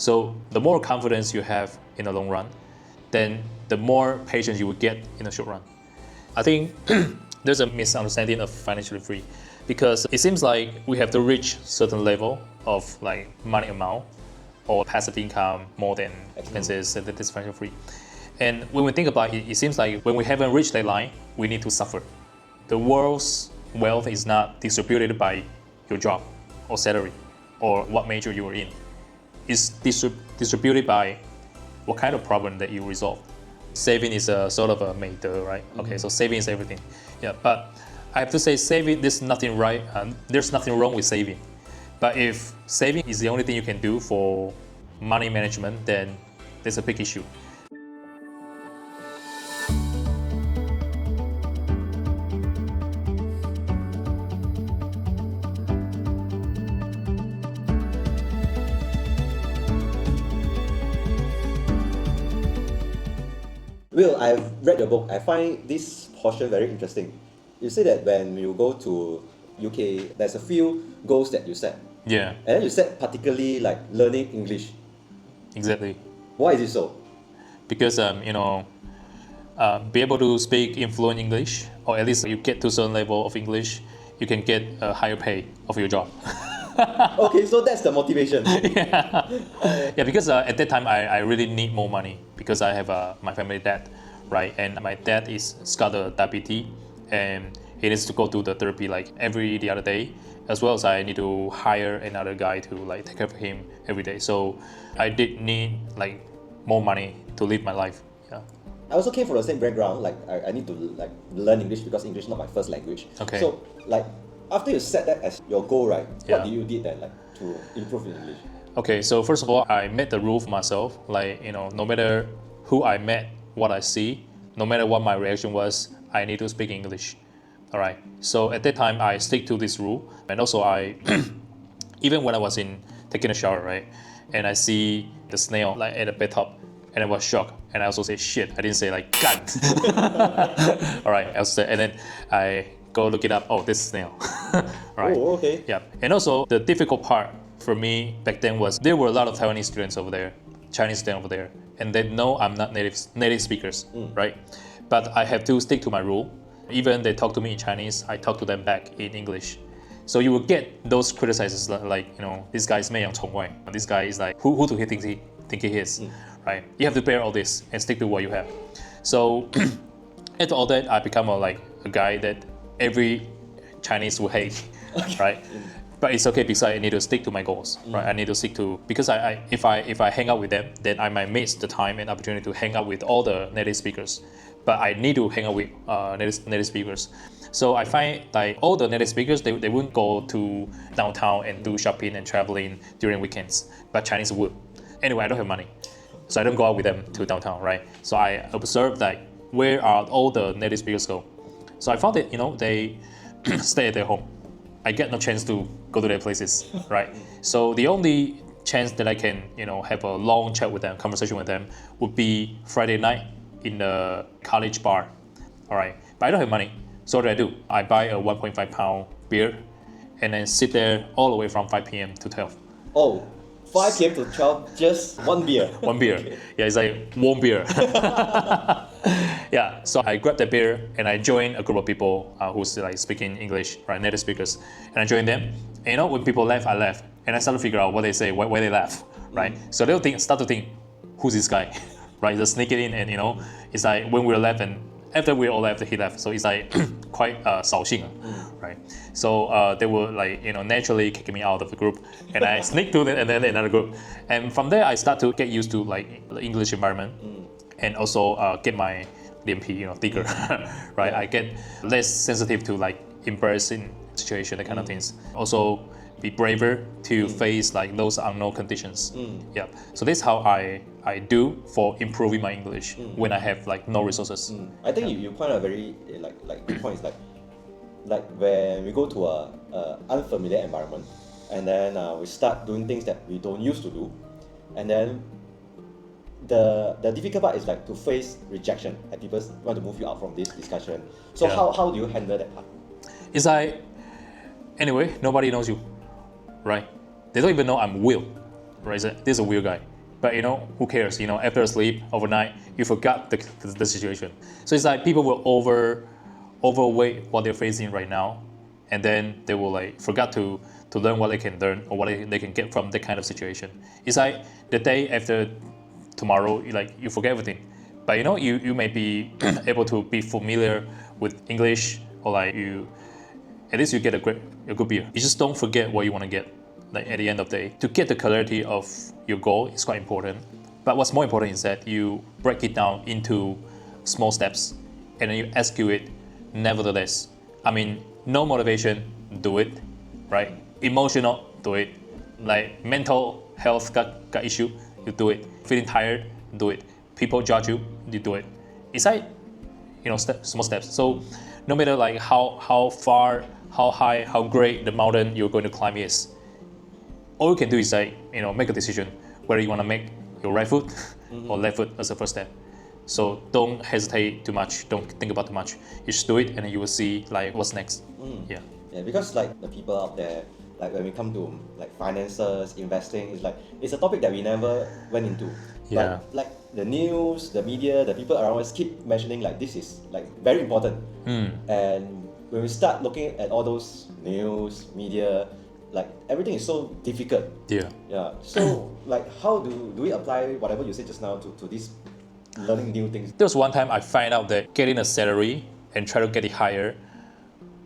So the more confidence you have in the long run, then the more patience you will get in the short run. I think there's a misunderstanding of financially free because it seems like we have to reach certain level of like money amount or passive income more than expenses, and that is financially free. And when we think about it, it seems like when we haven't reached that line, we need to suffer. The world's wealth is not distributed by your job or salary or what major you are in. It's distributed by what kind of problem that you resolve. Saving is a sort of a made, right? Okay, so saving is everything. Yeah, but I have to say saving, there's nothing right, there's nothing wrong with saving. But if saving is the only thing you can do for money management, then there's a big issue. Will, I've read your book. I find this portion very interesting. You say that when you go to UK, there's a few goals that you set. Yeah. And then you set particularly like learning English. Exactly. Why is it so? Because be able to speak in fluent English, or at least you get to a certain level of English, you can get a higher pay of your job. Okay, so that's the motivation. Yeah, because at that time I really need more money because I have my family debt, right? And my dad is got a diabetes, and he needs to go to the therapy like every the other day, as well as I need to hire another guy to like take care of him every day. So I did need like more money to live my life. Yeah. I also came from the same background. Like I need to like learn English because English is not my first language. Okay. So like after you set that as your goal, right? Yeah. What did you did then like to improve in English? Okay, so first of all, I made the rule for myself. Like no matter who I met, what I see, no matter what my reaction was, I need to speak English. All right. So at that time, I stick to this rule, and also I, even when I was taking a shower, right, and I see the snail like at the bathtub, and I was shocked, and I also say shit. I didn't say like God. All right. And then I go look it up. Oh, this snail. All right. Oh, okay. Yeah. And also the difficult part for me back then was there were a lot of Taiwanese students over there, Chinese students over there, and they know I'm not native speakers, right? But I have to stick to my rule. Even they talk to me in Chinese, I talk to them back in English. So you will get those criticizes like this guy is 媚洋宠外. This guy is like who do he think he is, right? You have to bear all this and stick to what you have. So after all that, I become a guy that every Chinese will hate, right? But it's okay because I need to stick to my goals, right? I need to stick to, because if I hang out with them, then I might miss the time and opportunity to hang out with all the native speakers. But I need to hang out with native speakers. So I find like all the native speakers, they wouldn't go to downtown and do shopping and traveling during weekends, but Chinese would. Anyway, I don't have money, so I don't go out with them to downtown, right? So I observed like where are all the native speakers go. So I found that they stay at their home. I get no chance to go to their places, right? So the only chance that I can, have a long chat with them, conversation with them, would be Friday night in the college bar, all right? But I don't have money, so what do I do? I buy a 1.5 pound beer, and then sit there all the way from 5 p.m. to 12. Oh, 5 p.m. to 12, just one beer. One beer. Okay. Yeah, it's like warm beer. Yeah, so I grabbed the beer and I joined a group of people who's like speaking English, right, native speakers, and I joined them. And when people laugh, I laugh, and I start to figure out what they say, why they laugh, right? So they'll start to think, who's this guy, right? Just sneak it in, and it's like when we're laughing, after we all left, he left. So it's like quite 扫兴, right? So they were like naturally kicking me out of the group, and I sneak to and then another group, and from there I start to get used to like the English environment, and also get my DMP thicker, right? I get less sensitive to like embarrassing situation, that kind of things. Also be braver to face like those unknown conditions. Yeah. So that's how I do for improving my English when I have like no resources. I think you point out a very like good point. Is like when we go to a unfamiliar environment, and then we start doing things that we don't used to do, and then the difficult part is like to face rejection, and people want to move you out from this discussion. So how do you handle that part? It's like, anyway, nobody knows you, right? They don't even know I'm Will, right? This is a Will guy. But who cares? After sleep overnight, you forgot the situation. So it's like people will overweight what they're facing right now, and then they will like forgot to learn what they can learn or what they can get from that kind of situation. It's like the day after tomorrow, you forget everything. But you may be able to be familiar with English, or like at least you get a good beer. You just don't forget what you want to get. Like at the end of the day, to get the clarity of your goal is quite important. But what's more important is that you break it down into small steps, and then you execute it nevertheless. I mean, no motivation, do it, right? Emotional, do it. Like mental health got issue, you do it. Feeling tired, do it. People judge you, you do it. It's like small steps. So no matter like how far, how high, how great the mountain you're going to climb is, all you can do is like make a decision whether you want to make your right foot or left foot as the first step. So don't hesitate too much, don't think about too much. You just do it, and then you will see like what's next. Yeah, because like the people out there, like when we come to like finances, investing, it's a topic that we never went into. Yeah. But like the news, the media, the people around us keep mentioning like this is like very important. And when we start looking at all those news, media, like everything is so difficult. Yeah. So like how do we apply whatever you said just now to this learning new things? There was one time I find out that getting a salary and try to get it higher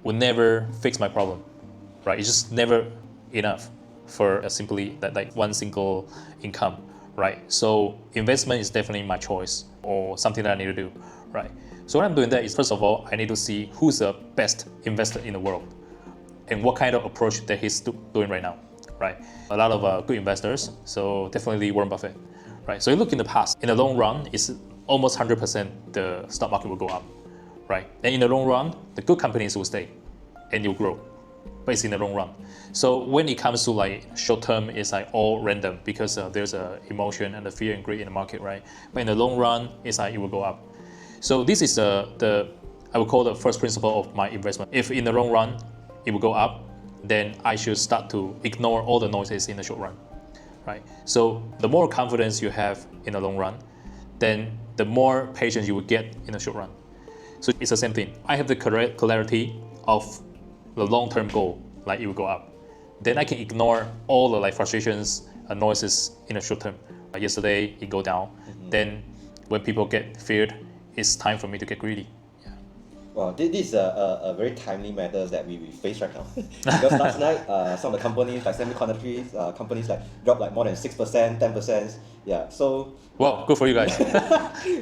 will never fix my problem, right? It's just never enough for simply that like one single income, right? So investment is definitely my choice, or something that I need to do, right? So what I'm doing that is, first of all, I need to see who's the best investor in the world and what kind of approach that he's doing right now, right? A lot of good investors, so definitely Warren Buffett, right? So you look in the past, in the long run, it's almost 100% the stock market will go up, right? And in the long run, the good companies will stay and you'll grow, but it's in the long run. So when it comes to like short term, it's like all random because there's a emotion and the fear and greed in the market, right? But in the long run, it's like it will go up. So this is the I would call the first principle of my investment. If in the long run, it will go up, then I should start to ignore all the noises in the short run, right? So the more confidence you have in the long run, then the more patience you will get in the short run. So it's the same thing. I have the clarity of the long-term goal, like it will go up. Then I can ignore all the like frustrations and noises in the short term. Like yesterday, it go down. Then when people get feared, it's time for me to get greedy. Well, this is a very timely matter that we face right now. Because last night, some of the companies, like semiconductor companies, like dropped like more than 6%, 10%. Yeah, so... Wow, good for you guys.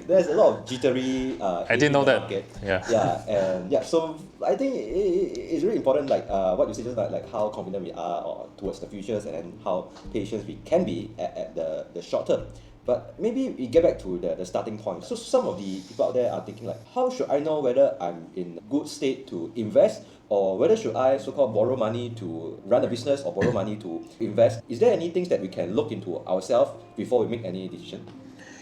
There's a lot of jittery... I didn't know that. Market. Yeah. So I think it's really important, like what you said just like how confident we are towards the futures, and then how patient we can be at the short term. But maybe we get back to the starting point. So some of the people out there are thinking like, how should I know whether I'm in good state to invest, or whether should I so-called borrow money to run a business or borrow money to invest? Is there any things that we can look into ourselves before we make any decision?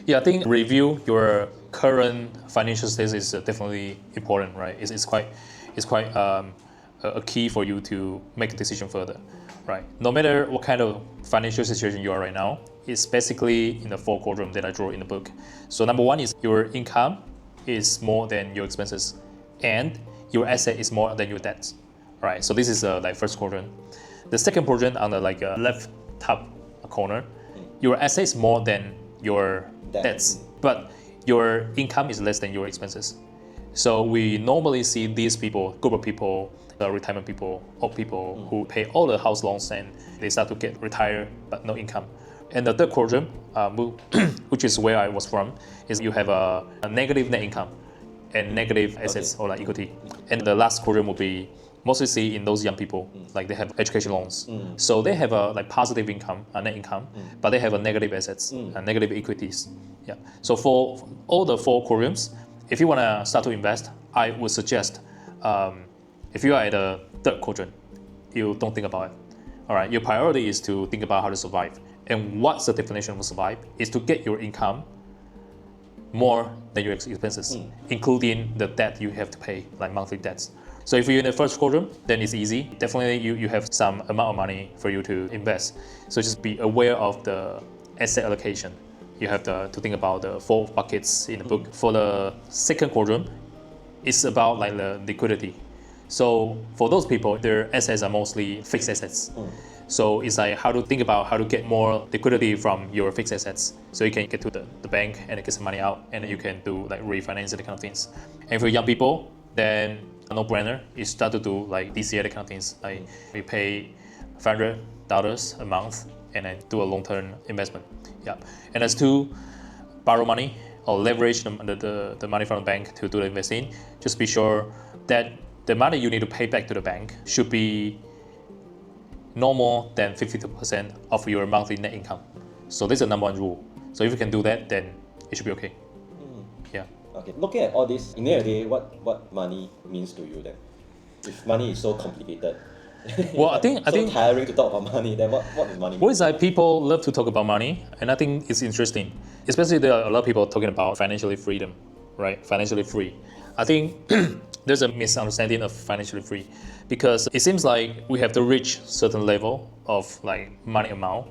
Yeah, I think review your current financial status is definitely important, right? It's quite a key for you to make a decision further, right? No matter what kind of financial situation you are right now, it's basically in the 4 quadrants that I draw in the book. So number 1 is your income is more than your expenses, and your asset is more than your debts. All right, so this is like first quadrant. The second quadrant on the like left top corner, your asset is more than your debts, but your income is less than your expenses. So we normally see these people, group of people, retirement people, old people who pay all the house loans and they start to get retired but no income. And the third quadrant, which is where I was from, is you have a negative net income and negative assets or like equity. And the last quadrant will be mostly see in those young people, like they have education loans. So they have a like positive income, a net income, but they have a negative assets and negative equities. Yeah. So for all the 4 quadrants, if you want to start to invest, I would suggest if you are at the third quadrant, you don't think about it. All right, your priority is to think about how to survive. And what's the definition of survive? Is to get your income more than your expenses, including the debt you have to pay, like monthly debts. So if you're in the first quadrant, then it's easy. Definitely you have some amount of money for you to invest. So just be aware of the asset allocation. You have to think about the 4 buckets in the book. For the second quadrant, it's about like the liquidity. So for those people, their assets are mostly fixed assets. So it's like how to think about how to get more liquidity from your fixed assets. So you can get to the bank and get some money out, and then you can do like refinance and kind of things. And for young people, then a no-brainer, you start to do like DCA, the kind of things. Like you pay $500 a month and then do a long-term investment. Yeah. And as to borrow money or leverage the money from the bank to do the investing, just be sure that the money you need to pay back to the bank should be no more than 52% of your monthly net income. So this is the number 1 rule. So if you can do that, then it should be okay. Yeah. Okay. Looking at all this, in the end of the day, what money means to you then? If money is so complicated, Well, I think tiring to talk about money, then what is money? what is like people love to talk about money, and I think it's interesting. Especially there are a lot of people talking about financially freedom, right? Financially free. I think there's a misunderstanding of financially free because it seems like we have to reach certain level of like money amount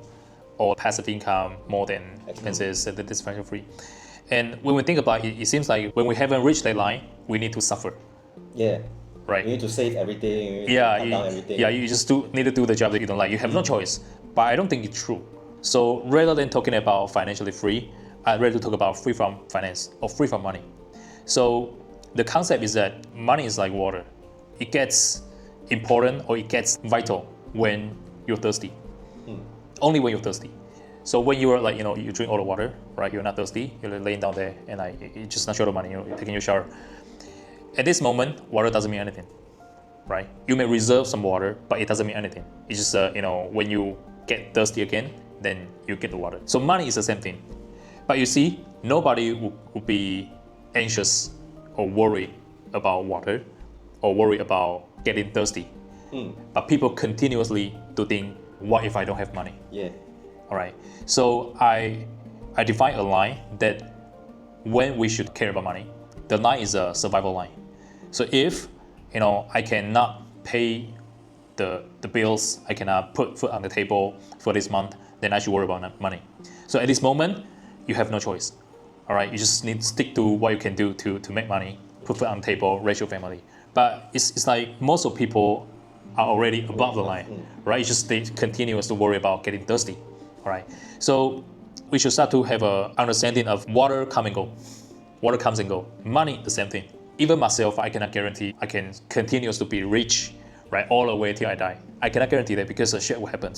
or passive income more than expenses that is financially free. And when we think about it, it seems like when we haven't reached that line, we need to suffer. Yeah. Right. You need to save everything. You need Yeah, to cut down everything. Yeah, you just need to do the job that you don't like. You have no choice. But I don't think it's true. So rather than talking about financially free, I'd rather talk about free from finance or free from money. So the concept is that money is like water. It gets important or it gets vital when you're thirsty. Only when you're thirsty. So when you're like, you drink all the water, right? You're not thirsty. You're laying down there and you're just not short of money. You're taking your shower. At this moment, water doesn't mean anything, right? You may reserve some water, but it doesn't mean anything. It's just, when you get thirsty again, then you get the water. So money is the same thing. But you see, nobody would be anxious or worried about water or worried about getting thirsty. But people continuously do think, what if I don't have money? Yeah. All right. So I define a line that when we should care about money, the line is a survival line. So if I cannot pay the bills, I cannot put food on the table for this month, then I should worry about money. So at this moment, you have no choice. All right, you just need to stick to what you can do to make money, put food on the table, raise your family. But it's like most of people are already above the line, right? It's just they continue to worry about getting thirsty. All right, so we should start to have an understanding of water come and go. Water comes and go. Money, the same thing. Even myself, I cannot guarantee I can continue to be rich, right, all the way till I die. I cannot guarantee that because the shit will happen,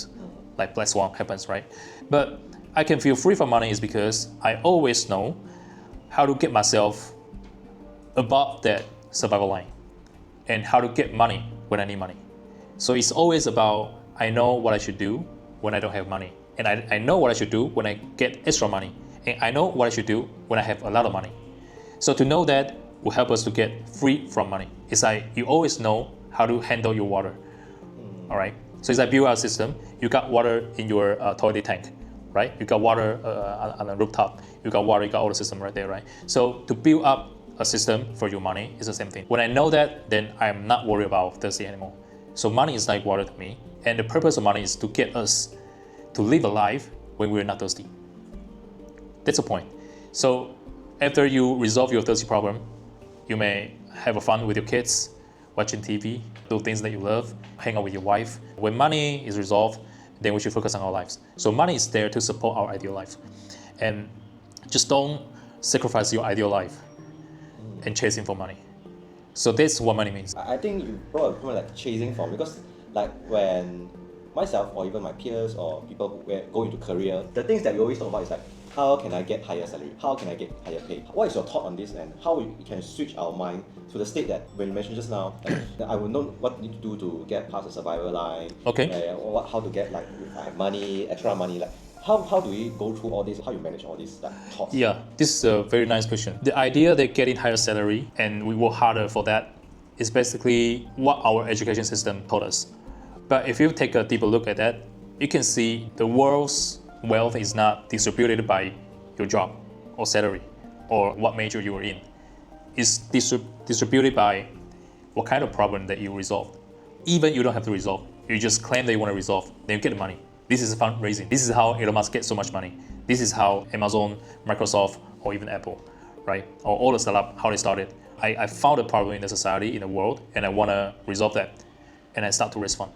like black swan happens, right? But I can feel free from money is because I always know how to get myself above that survival line and how to get money when I need money. So it's always about I know what I should do when I don't have money, and I know what I should do when I get extra money, and I know what I should do when I have a lot of money. So to know that will help us to get free from money. It's like you always know how to handle your water. All right. So it's like build out a system. You got water in your toilet tank, right? You got water on the rooftop. You got water. You got all the system right there, right? So to build up a system for your money is the same thing. When I know that, then I'm not worried about thirsty anymore. So money is like water to me, and the purpose of money is to get us to live a life when we're not thirsty. That's the point. So after you resolve your thirsty problem, you may have fun with your kids, watching TV, do things that you love, hang out with your wife. When money is resolved, then we should focus on our lives. So money is there to support our ideal life. And just don't sacrifice your ideal life and chasing for money. So that's what money means. I think you brought a point like chasing for, because like when myself or even my peers or people who go into career, the things that we always talk about is like, how can I get higher salary? How can I get higher pay? What is your thought on this, and how we can switch our mind to the state that when you mentioned just now, I will know what you need to do to get past the survival line. Okay. How to get, like, if I have money, extra money, like how do we go through all this? How you manage all these thoughts? Yeah, this is a very nice question. The idea that getting higher salary and we work harder for that is basically what our education system taught us. But if you take a deeper look at that, you can see the world's wealth is not distributed by your job or salary or what major you are in. It's distributed by what kind of problem that you resolve. Even you don't have to resolve, you just claim that you want to resolve, then you get the money. This is fundraising. This is how Elon Musk gets so much money. This is how Amazon, Microsoft, or even Apple, right? Or all the startup, how they started. I found a problem in the society, in the world, and I want to resolve that. And I start to raise fund.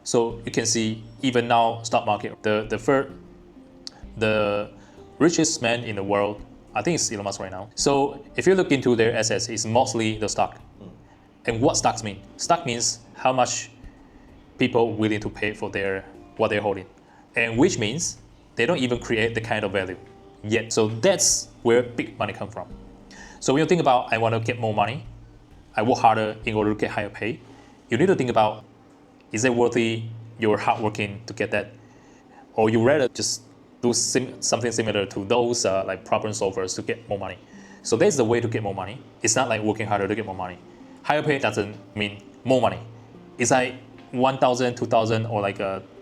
So you can see, even now, stock market, the richest man in the world, I think it's Elon Musk right now. So if you look into their assets, it's mostly the stock. And what stocks mean? Stock means how much people willing to pay for what they're holding. And which means they don't even create the kind of value yet. So that's where big money comes from. So when you think about, I want to get more money, I work harder in order to get higher pay, you need to think about, is it worthy your hard working to get that? Or you rather just do something similar to those like problem solvers to get more money. So that's the way to get more money. It's not like working harder to get more money. Higher pay doesn't mean more money. It's like 1,000, 2,000, or like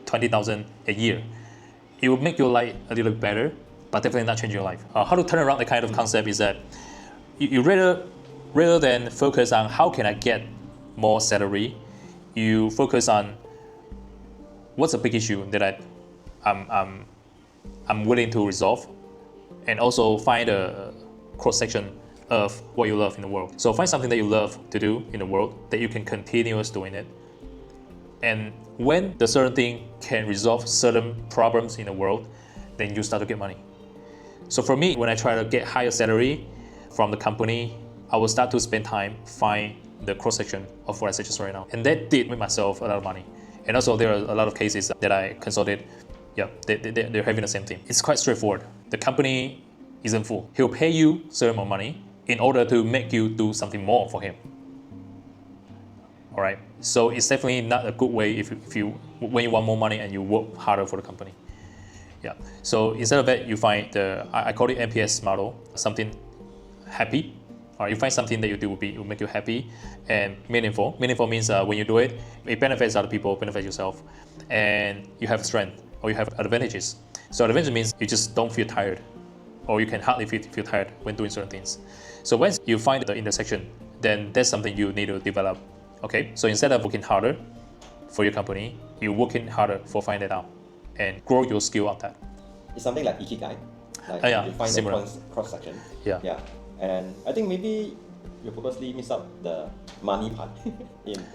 20,000 a year. It will make your life a little bit better, but definitely not change your life. How to turn around the kind of concept is that you rather than focus on how can I get more salary, you focus on what's a big issue that I'm willing to resolve, and also find a cross section of what you love in the world. So find something that you love to do in the world that you can continue doing it. And when the certain thing can resolve certain problems in the world, then you start to get money. So for me, when I try to get higher salary from the company, I will start to spend time find the cross section of what I suggest right now. And that did make myself a lot of money. And also there are a lot of cases that I consulted. Yeah, they're having the same thing. It's quite straightforward. The company isn't full. He'll pay you certain amount of money in order to make you do something more for him. All right. So it's definitely not a good way when you want more money and you work harder for the company. Yeah. So instead of that, you find I call it NPS model, something happy. Or you find something that you do will make you happy and meaningful. Meaningful means when you do it, it benefits other people, benefits yourself, and you have strength or you have advantages. So advantage means you just don't feel tired, or you can hardly feel tired when doing certain things. So once you find the intersection, then that's something you need to develop. Okay, so instead of working harder for your company, you're working harder for finding it out and grow your skill on that. It's something like ikigai, like yeah, you find similar. the cross section. Yeah. Yeah, and I think maybe you purposely miss out the money part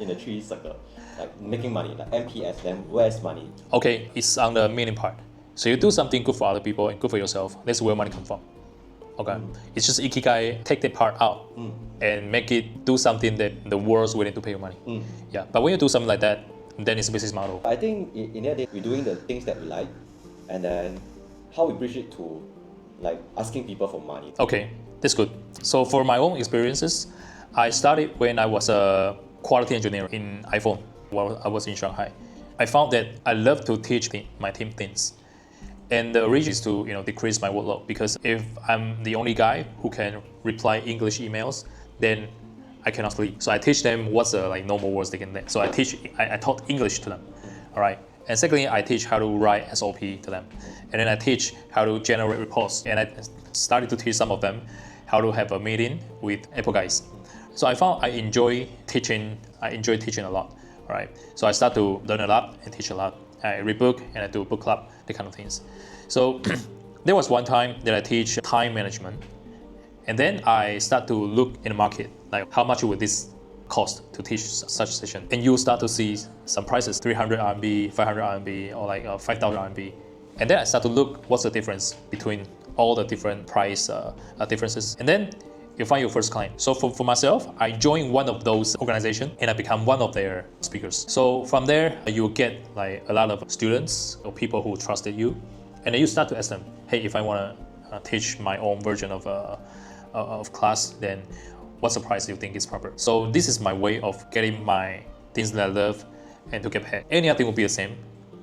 in the tree circle, like making money, like NPS. Then where's money? Okay, it's on the meaning part. So you do something good for other people and good for yourself. That's where money comes from. Okay, it's just ikigai. Take that part out and make it do something that the world's willing to pay you money. Yeah, but when you do something like that, then it's a business model. I think in the end, we're doing the things that we like, and then how we bridge it to like asking people for money. Okay, that's good. So for my own experiences, I started when I was a quality engineer in iPhone while I was in Shanghai. I found that I love to teach my team things. And the reason is to decrease my workload, because if I'm the only guy who can reply English emails, then I cannot sleep. So I teach them what's the normal words they can learn. So I taught English to them, all right. And secondly, I teach how to write SOP to them, and then I teach how to generate reports. And I started to teach some of them how to have a meeting with Apple guys. So I found I enjoy teaching. I enjoy teaching a lot, all right. So I start to learn a lot and teach a lot. I read book and I do book club, the kind of things. So there was one time that I teach time management, and then I start to look in the market, like how much would this cost to teach such session, and you start to see some prices, 300 RMB, 500 RMB, or 5,000 RMB, and then I start to look what's the difference between all the different price differences, and then you find your first client. So for myself, I joined one of those organizations and I become one of their speakers. So from there, you get a lot of students or people who trusted you, and then you start to ask them, hey, if I want to teach my own version of class, then what's the price you think is proper? So this is my way of getting my things that I love and to get paid. Any other thing will be the same.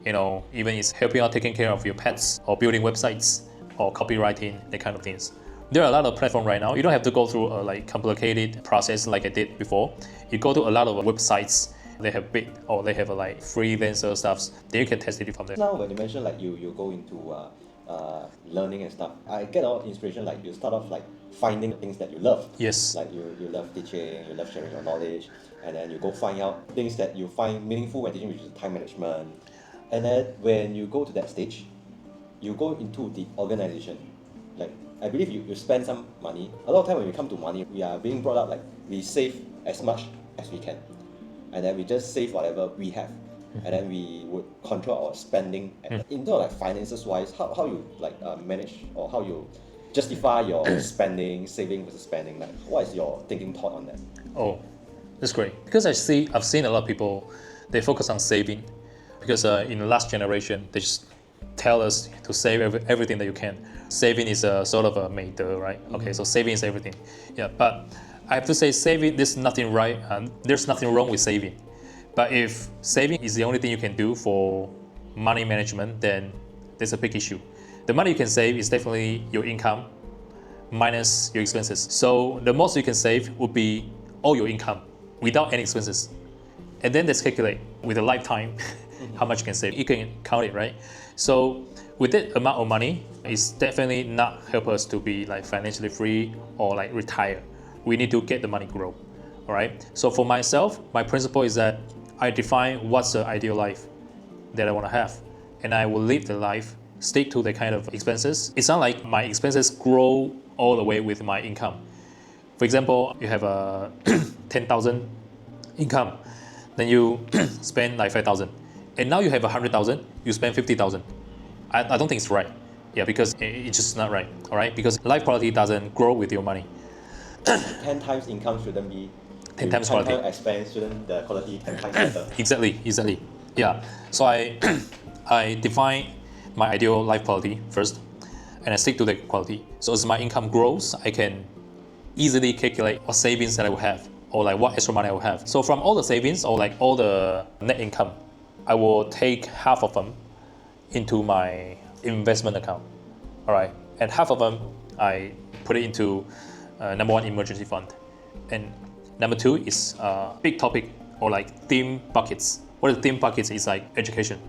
Even it's helping out taking care of your pets or building websites or copywriting, that kind of things. There are a lot of platforms right now. You don't have to go through a complicated process like I did before. You go to a lot of websites. They have big or they have freelancer stuff. Then you can test it from there. Now, when you mention you go into learning and stuff, I get a lot of inspiration. Like you start off finding things that you love. Yes. Like you love teaching, you love sharing your knowledge, and then you go find out things that you find meaningful when teaching, which is time management. And then when you go to that stage, you go into the organization. Like, I believe you spend some money. A lot of time when we come to money, we are being brought up like we save as much as we can. And then we just save whatever we have. And then we would control our spending. In terms of like finances wise, how you like manage, or how you justify your spending, saving versus spending? Like, what is your thinking thought on that? Oh, that's great. Because I've seen a lot of people, they focus on saving. Because in the last generation, they just tell us to save everything that you can. Saving is a sort of a made, right? Okay, so saving is everything. Yeah, but I have to say, saving, there's nothing right, and there's nothing wrong with saving. But if saving is the only thing you can do for money management, then there's a big issue. The money you can save is definitely your income minus your expenses. So the most you can save would be all your income without any expenses. And then let's calculate with a lifetime how much you can save. You can count it, right? So with that amount of money, it's definitely not help us to be like financially free or like retire. We need to get the money grow. All right. So for myself, my principle is that I define what's the ideal life that I want to have, and I will live the life, stick to the kind of expenses. It's not like my expenses grow all the way with my income. For example, you have a 10,000 income, then you spend like 5,000, and now you have 100,000, you spend 50,000. I don't think it's right. Yeah, because it's just not right. All right, because life quality doesn't grow with your money. 10 times income shouldn't be 10 times quality. 10 times expense shouldn't the quality 10 times better. Exactly. Yeah. So I define my ideal life quality first, and I stick to the quality. So as my income grows, I can easily calculate what savings that I will have, or like what extra money I will have. So from all the savings, or like all the net income, I will take half of them into my investment account. All right, and half of them I put it into number one, emergency fund, and number two is big topic, or like theme buckets. What are the theme buckets? Is like education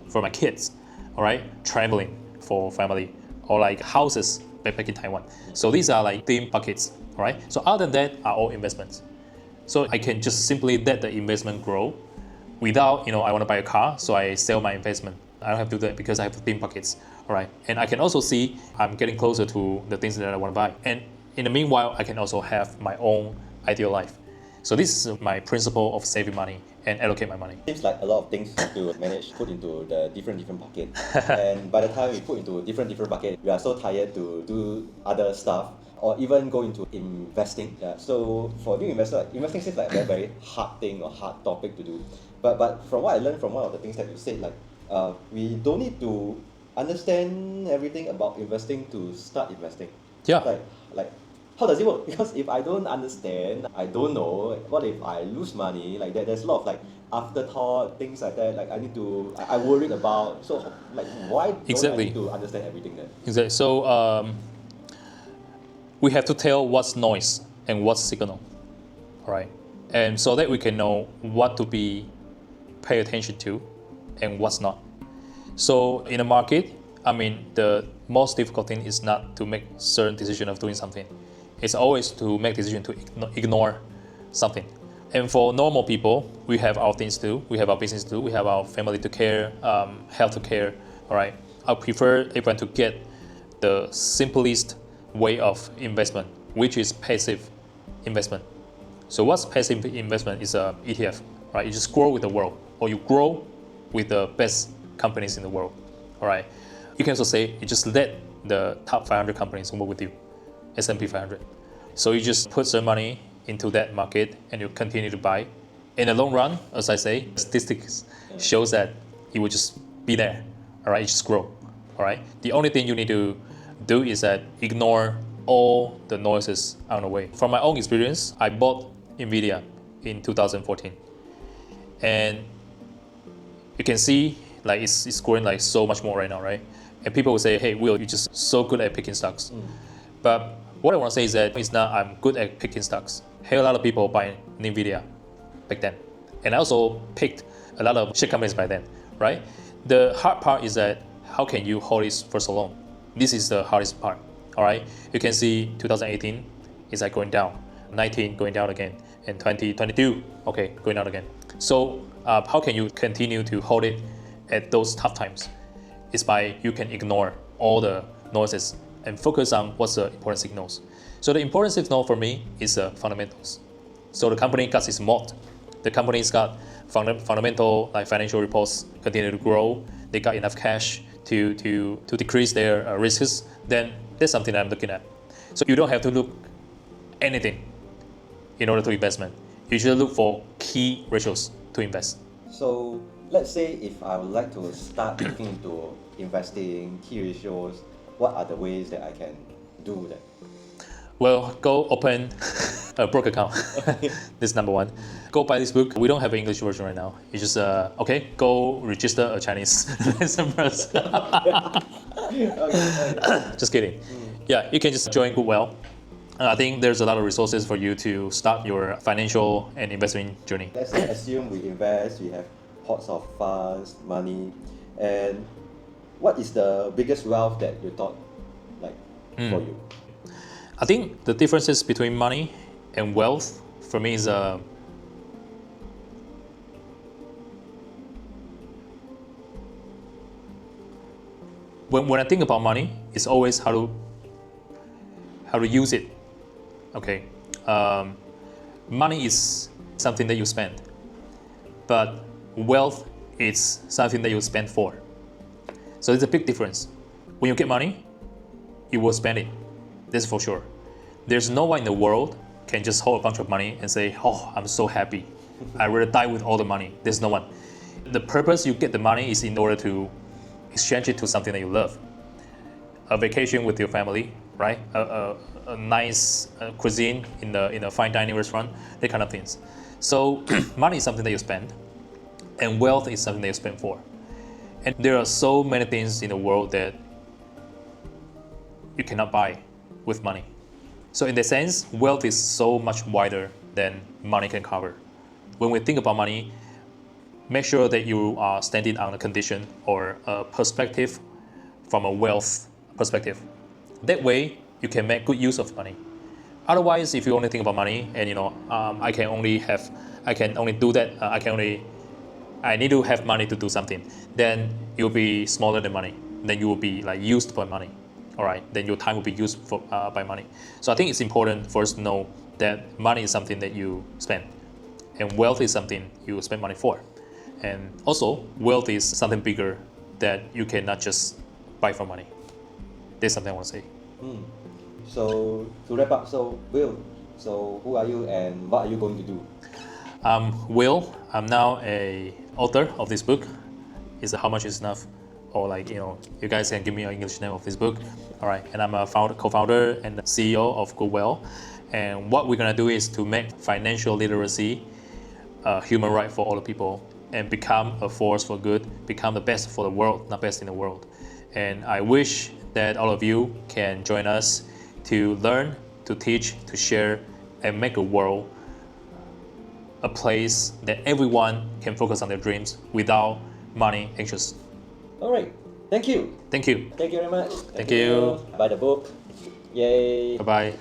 for my kids, all right, traveling for family, or like houses back in Taiwan. So these are like theme buckets, all right. So other than that are all investments. So I can just simply let the investment grow without, I want to buy a car, so I sell my investment. I don't have to do that because I have the theme buckets, all right. And I can also see I'm getting closer to the things that I want to buy. And in the meanwhile, I can also have my own ideal life. So this is my principle of saving money and allocate my money. Seems like a lot of things to manage, put into the different buckets. And by the time we put into different buckets, we are so tired to do other stuff, or even go into investing. Yeah. So for new investor, investing seems like a very, very hard thing or hard topic to do. But from what I learned from one of the things that you said, like we don't need to understand everything about investing to start investing. Yeah. Like how does it work? Because if I don't understand, I don't know, what if I lose money? Like there's a lot of like afterthought, things like that, like I worried about. So like why don't I need to understand everything then? Exactly. So we have to tell what's noise and what's signal, all right? And so that we can know what to pay attention to and what's not. So in a market, the most difficult thing is not to make certain decision of doing something. It's always to make decision to ignore something. And for normal people, we have our things to do, we have our business to do, we have our family to care, health to care, all right? I prefer everyone to get the simplest way of investment, which is passive investment. So what's passive investment is a ETF, right? You just grow with the world, or you grow with the best companies in the world, all right? You can also say you just let the top 500 companies work with you, S&P 500. So you just put some money into that market and you continue to buy. In the long run, as I say, statistics shows that it will just be there, all right? You just grow, all right? The only thing you need to do is that ignore all the noises on the way. From my own experience, I bought NVIDIA in 2014. And you can see like it's growing like so much more right now, right? And people will say, hey, Will, you're just so good at picking stocks. But what I want to say is that it's not I'm good at picking stocks. Hey, a lot of people buy NVIDIA back then. And I also picked a lot of shit companies by then, right? The hard part is that how can you hold it for so long? This is the hardest part, all right? You can see 2018 is like going down, 19 going down again, and 2022, okay, going down again. So how can you continue to hold it at those tough times? It's by you can ignore all the noises and focus on what's the important signals. So the important signal for me is fundamentals. So the company got its moat. The company's got fundamental like financial reports continue to grow. They got enough cash to decrease their risks. Then that's something that I'm looking at. So you don't have to look anything in order to investment. You should look for key ratios to invest. So let's say if I would like to start looking into investing key ratios, what are the ways that I can do that? Well, go open a broker account. This is number one. Go buy this book. We don't have an English version right now. You just, okay, go register a Chinese lesson first. Just kidding. Yeah, you can just join GoodWhale. I think there's a lot of resources for you to start your financial and investment journey. Let's say assume we invest, we have pots of funds, money, and what is the biggest wealth that you thought like for you? I think the differences between money and wealth for me is when I think about money, it's always how to use it. Okay, money is something that you spend, but wealth is something that you spend for. So it's a big difference. When you get money, you will spend it. That's for sure. There's no one in the world can just hold a bunch of money and say, oh, I'm so happy. I'd rather die with all the money. There's no one. The purpose you get the money is in order to exchange it to something that you love. A vacation with your family, right? A nice cuisine in a fine dining restaurant, that kind of things. So money is something that you spend, and wealth is something that you spend for. And there are so many things in the world that you cannot buy with money. So in that sense, wealth is so much wider than money can cover. When we think about money, make sure that you are standing on a condition or a perspective from a wealth perspective. That way, you can make good use of money. Otherwise, if you only think about money and I can only do that. I need to have money to do something. Then you'll be smaller than money. Then you will be like used by money. All right. Then your time will be used by money. So I think it's important for us to know that money is something that you spend, and wealth is something you spend money for. And also, wealth is something bigger that you cannot just buy for money. That's something I want to say. So to wrap up, so Will, so who are you and what are you going to do? Will, I'm now a author of this book. It's How Much Is Enough, or you guys can give me an English name of this book. All right, and I'm a co-founder and CEO of GoodWhale. And what we're gonna do is to make financial literacy a human right for all the people, and become a force for good, become the best for the world, not best in the world. And I wish that all of you can join us to learn, to teach, to share, and make the world a place that everyone can focus on their dreams without money anxious. All right. Thank you. Thank you. Thank you very much. Thank you. Buy the book. Yay. Bye-bye.